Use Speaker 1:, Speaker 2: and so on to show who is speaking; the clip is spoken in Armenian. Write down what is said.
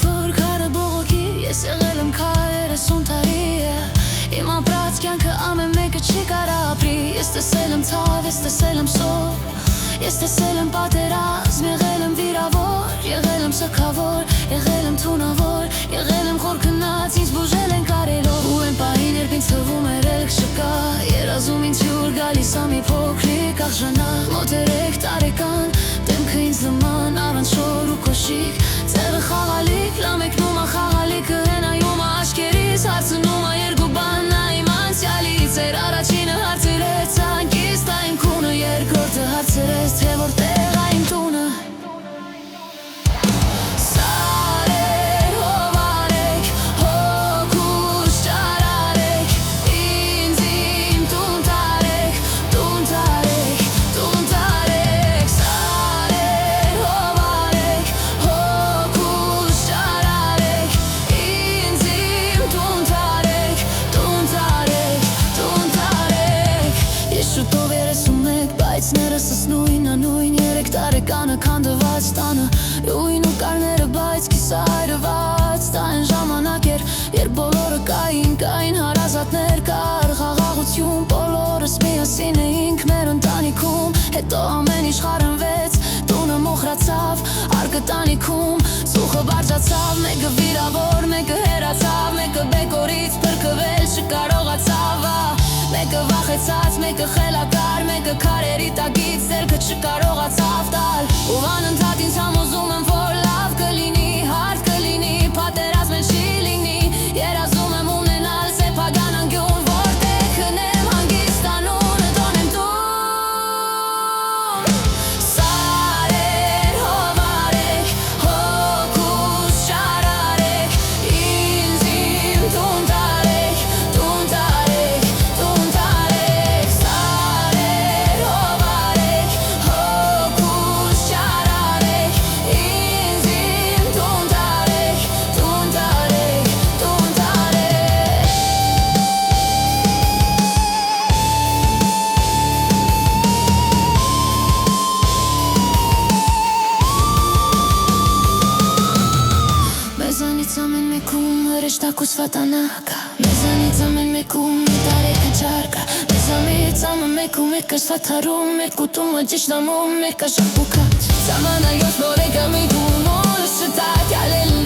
Speaker 1: որ քարը բողոքի, ես եղել եմ քայլերը սունտարի Իմ ապրած կյանքը ամեն մեկը չի կարա ապրի Ես տեսել եմ ցավ, ես տեսել եմ սով Ես տեսել եմ պատերազմ, եղել եմ վիրավոր Եղել եմ սգավոր, եղել եմ թունավոր Եղել եմ խոր քնած, ինձ բուժել են կարելով Ու են պահին երբ ինձ թվում էր ելք չկա Երազում ինձ հյուր գալիս ա մի փոքրիկ աղջանակ Մոտ 3 տարեկան, դեմքը ինձ նման առանց շոր ու կոշիկ Ձևը խաղալիք, լամեկնում ա խաղալիքը հենայում ա աչքերիս Հարցնում ա երկու բան նա իմ անցյալից Էր առաջինը հարցրեց անկիստ ա իմ քունը Երկրորդը հարցրեց թե որտեղ ա իմ տունը Բայց ներսս նույնը նույն 3 տարեկանը քանդված տանը Յույն ու կարները բայց կիսայրված Դա այն ժամանակ էր, երբ բոլորը կային հարազատներ կար Խաղաղություն բոլորս միասին էինք մեր ընտանիքում Հետո ամեն ինչ խառնվեց, տունը մոխրացավ Արկը տանիքում, ծուխը բարձրացավ Մեկը վիրավոր, մեկը հեռացավ Մեկը բեկորից փրկվել չկարողացավ Մեկը վախեցած, մեկը խելակար, մեկը քարերի տակից ձեռքը չկարողացավ տալ Ու անընդհատ ինձ համոզում եմ, որ լավ կլինի, հարթ կլինի, պատերազմ էլ չի լինի Երազում եմ ունենալ սեփական անկյուն, որտեղ հնեմ հանգիստ անունը տոնեմ տուն Սարեր, հովարեք, հոգուս շարարեք Ինձ իմ տուն տարեք, տուն տարեք Ամեն մեկում հրեշտակ ու սվատանակա Մեզանից ամեն մեկում մի տարեկը չարկա Մեզանից ամեն մեկում երկը սվաթարում Մեր կուտումը ճիշտ ամում, մեր կաշապուկած Սամանայոց նորեկը մի գումորս շտակ Ալելն